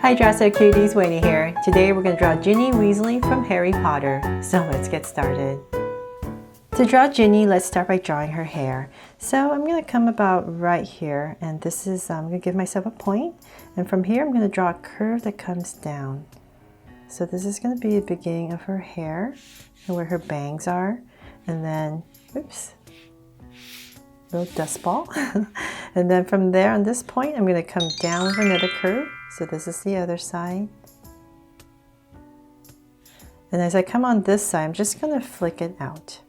Hi Dresser Cuties, Winnie here. Today we're going to draw Ginny Weasley from Harry Potter. So let's get started. To draw Ginny, let's start by drawing her hair. So I'm going to come about right here, and this is, I'm going to give myself a point, and from here I'm going to draw a curve that comes down. So this is going to be the beginning of her hair, and where her bangs are, and then, oops, little dust ball. And then from there on this point, I'm going to come down with another curve. So this is the other side. And as I come on this side, I'm just going to flick it out.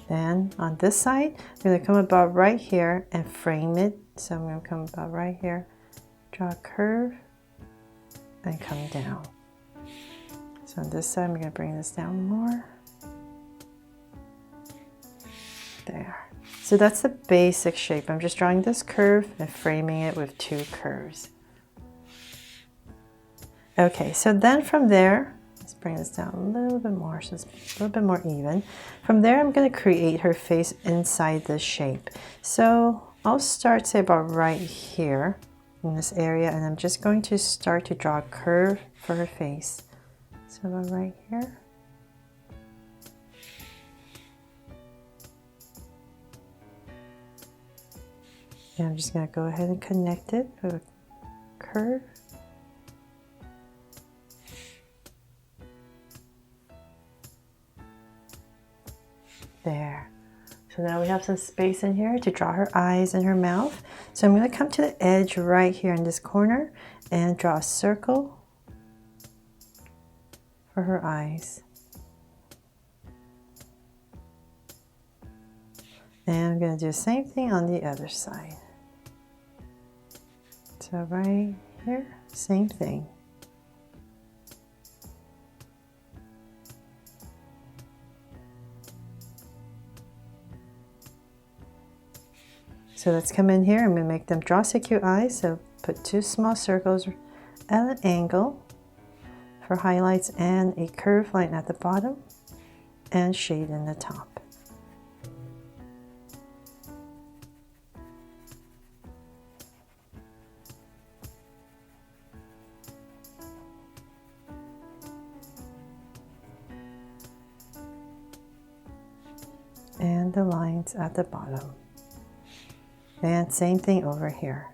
Then on this side, I'm going to come about right here and frame it. So I'm going to come about right here, draw a curve, and come down. So on this side, I'm going to bring this down more. There. So that's the basic shape. I'm just drawing this curve and framing it with two curves. Okay, so then from there, let's bring this down a little bit more so it's a little bit more even. From there, I'm going to create her face inside this shape. So I'll start, say, about right here in this area, and I'm just going to start to draw a curve for her face. So about right here. And I'm just going to go ahead and connect it with a curve. There. So now we have some space in here to draw her eyes and her mouth. So I'm going to come to the edge right here in this corner and draw a circle for her eyes. And I'm going to do the same thing on the other side. So right here, same thing. So let's come in here. I'm going to make them draw cute eyes. So put two small circles at an angle for highlights and a curved line at the bottom and shade in the top. And the lines at the bottom. And same thing over here.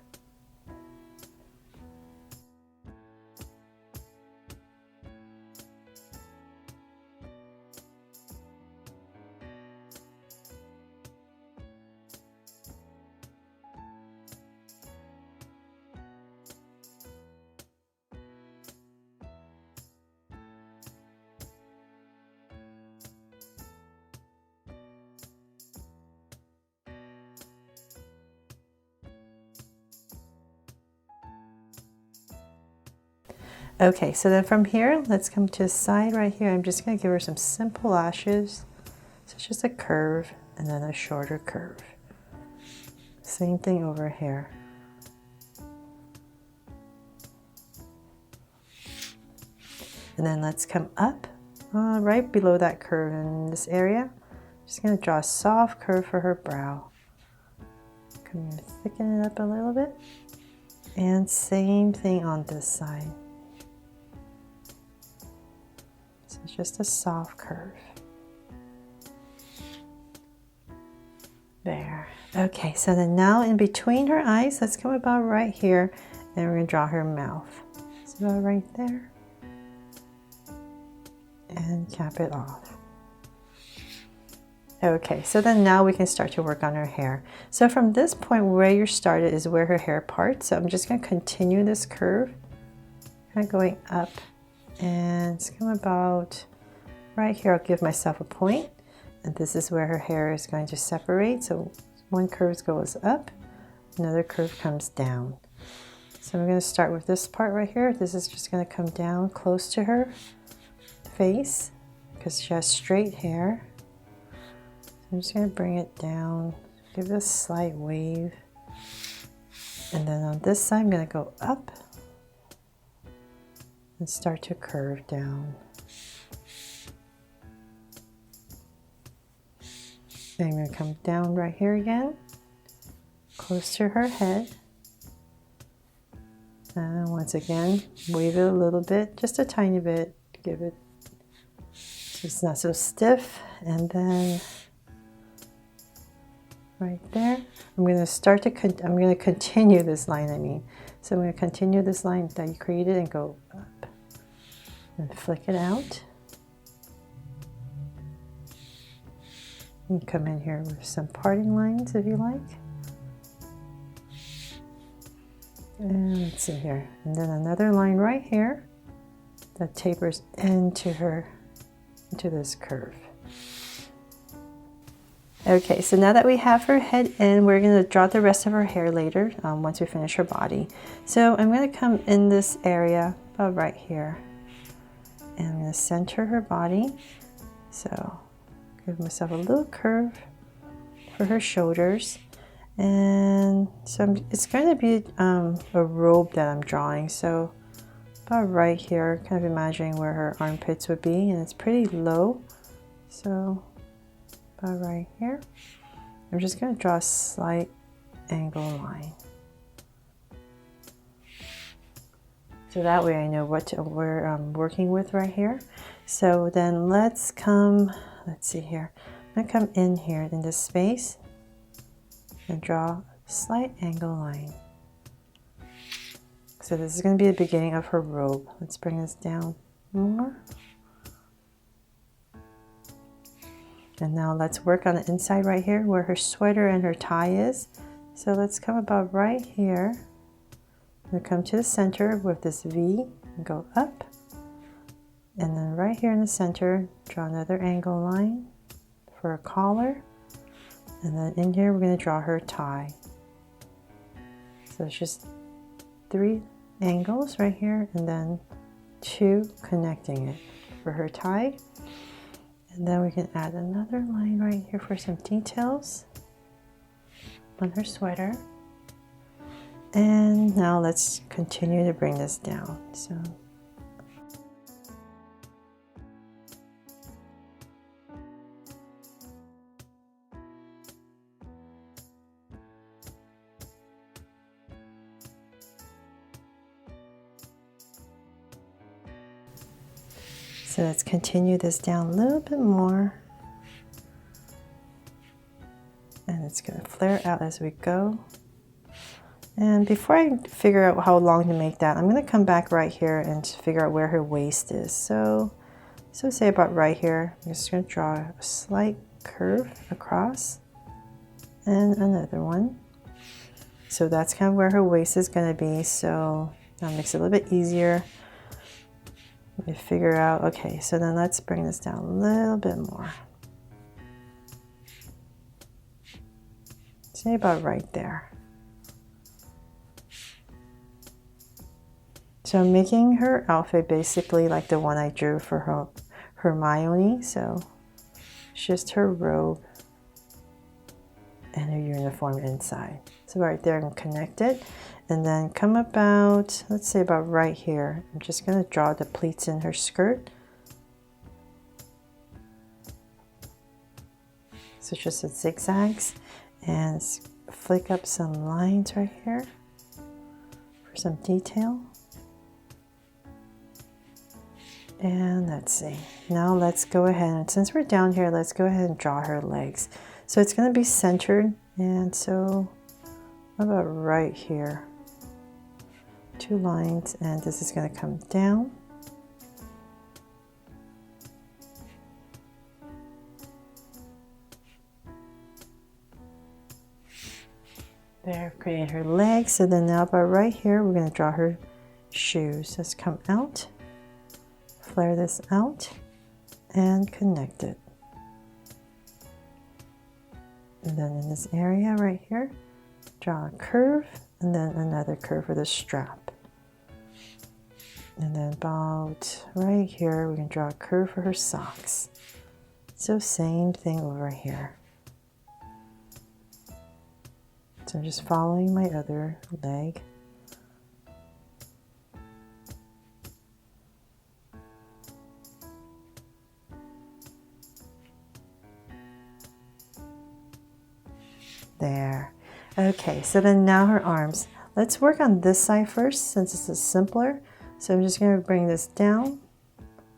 Okay, so then from here, let's come to the side right here. I'm just going to give her some simple lashes. So it's just a curve and then a shorter curve. Same thing over here. And then let's come up right below that curve in this area. Just going to draw a soft curve for her brow. Come here, thicken it up a little bit. And same thing on this side. So it's just a soft curve. There. Okay, so then now in between her eyes, let's come about right here and we're going to draw her mouth. So about right there. And cap it off. Okay, so then now we can start to work on her hair. So from this point where you started is where her hair parts. So I'm just going to continue this curve, kind of going up, and it's come about right here. I'll give myself a point, and this is where her hair is going to separate. So one curve goes up, another curve comes down. So we're going to start with this part right here. This is just going to come down close to her face because she has straight hair. I'm just going to bring it down, give it a slight wave, and then on this side I'm going to go up and start to curve down. Then I'm going to come down right here again, close to her head, And once again, wave it a little bit, just a tiny bit, give it so it's not so stiff. And then right there, I'm going to continue this line, So I'm going to continue this line that you created and go up and flick it out. And come in here with some parting lines if you like. And let's see here. And then another line right here that tapers into this curve. Okay, so now that we have her head in, we're going to draw the rest of her hair later once we finish her body. So I'm going to come in this area about right here. And I'm going to center her body. So give myself a little curve for her shoulders. And so it's going to be a robe that I'm drawing. So about right here, kind of imagining where her armpits would be. And it's pretty low. So about right here. I'm just going to draw a slight angle line. So that way I know where I'm working with right here. So then let's see here. I'm going to come in here in this space and draw a slight angle line. So this is going to be the beginning of her robe. Let's bring this down more. And now let's work on the inside right here where her sweater and her tie is. So let's come about right here. We'll come to the center with this V and go up. And then right here in the center, draw another angle line for a collar. And then in here, we're going to draw her tie. So it's just 3 angles right here and then 2 connecting it for her tie. And then we can add another line right here for some details on her sweater. And now let's continue to bring this down. So let's continue this down a little bit more. And it's going to flare out as we go. And before I figure out how long to make that, I'm going to come back right here and figure out where her waist is. So say about right here, I'm just going to draw a slight curve across and another one. So that's kind of where her waist is going to be. So that makes it a little bit easier. Let me figure out, okay, so then let's bring this down a little bit more. Say about right there. So I'm making her outfit basically like the one I drew for Hermione. So it's just her robe and her uniform inside. So right there, I'm going to connect it. And then come about, let's say about right here. I'm just going to draw the pleats in her skirt. So just the zigzags. And flick up some lines right here for some detail. And let's see. Now let's go ahead, and since we're down here, let's go ahead and draw her legs. So it's going to be centered. And so about right here. 2 lines, and this is going to come down. There, create her legs. So then now about right here, we're going to draw her shoes. Let's come out, flare this out, and connect it. And then in this area right here, draw a curve, and then another curve for the strap. And then about right here, we can draw a curve for her socks. So same thing over here. So I'm just following my other leg. There. Okay, so then now her arms. Let's work on this side first since this is simpler. So I'm just going to bring this down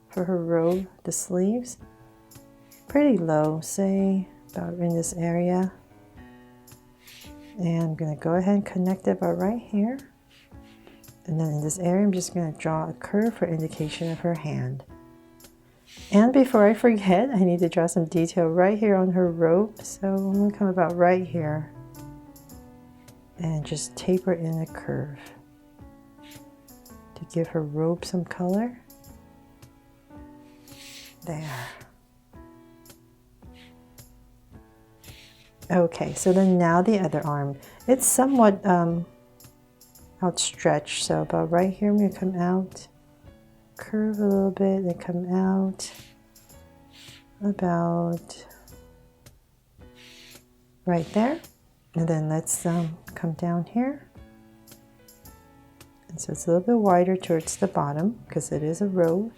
for her robe, the sleeves. Pretty low, say about in this area. And I'm going to go ahead and connect it about right here. And then in this area, I'm just going to draw a curve for indication of her hand. And before I forget, I need to draw some detail right here on her robe. So I'm going to come about right here and just taper in a curve to give her robe some color. There. Okay, so then now the other arm. It's somewhat outstretched, so about right here I'm going to come out, curve a little bit, and come out about right there. And then let's come down here. And so it's a little bit wider towards the bottom because it is a robe.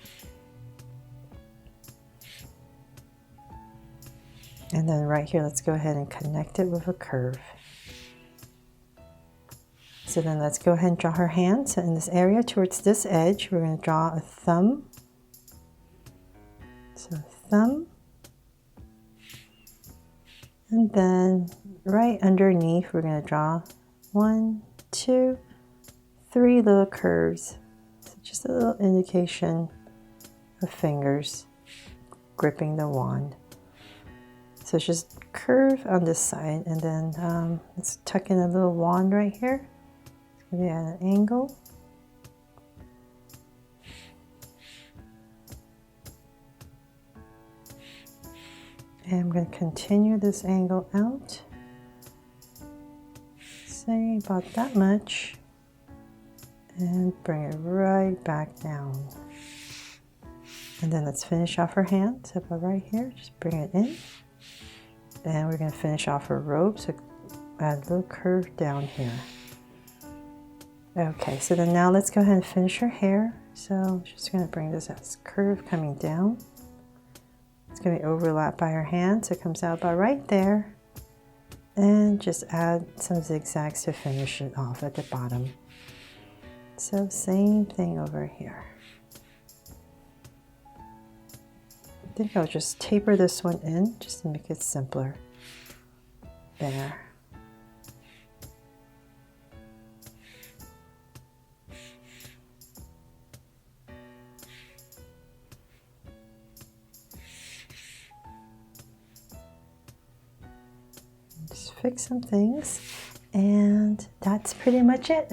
And then right here, let's go ahead and connect it with a curve. So then let's go ahead and draw her hand. So in this area towards this edge, we're going to draw a thumb. So thumb. And then right underneath, we're going to draw 1, 2, 3 little curves. So just a little indication of fingers gripping the wand. So it's just curve on this side, and then let's tuck in a little wand right here. It's going to be at an angle. And I'm going to continue this angle out. Say about that much. And bring it right back down. And then let's finish off her hand. So about right here, just bring it in. And we're going to finish off her robe, so add a little curve down here. Okay, so then now let's go ahead and finish her hair. So just going to bring this as curve coming down. It's going to be overlapped by her hand, so it comes out about right there. And just add some zigzags to finish it off at the bottom. So same thing over here. I think I'll just taper this one in just to make it simpler. There. Just fix some things, and that's pretty much it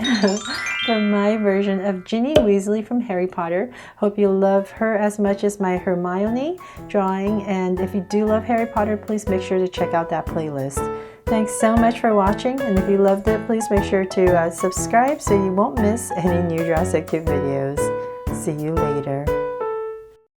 for my version of Ginny Weasley from Harry Potter. Hope you love her as much as my Hermione drawing, and if you do love Harry Potter, please make sure to check out that playlist. Thanks so much for watching, and if you loved it, please make sure to subscribe so you won't miss any new Draw Cute videos. See you later.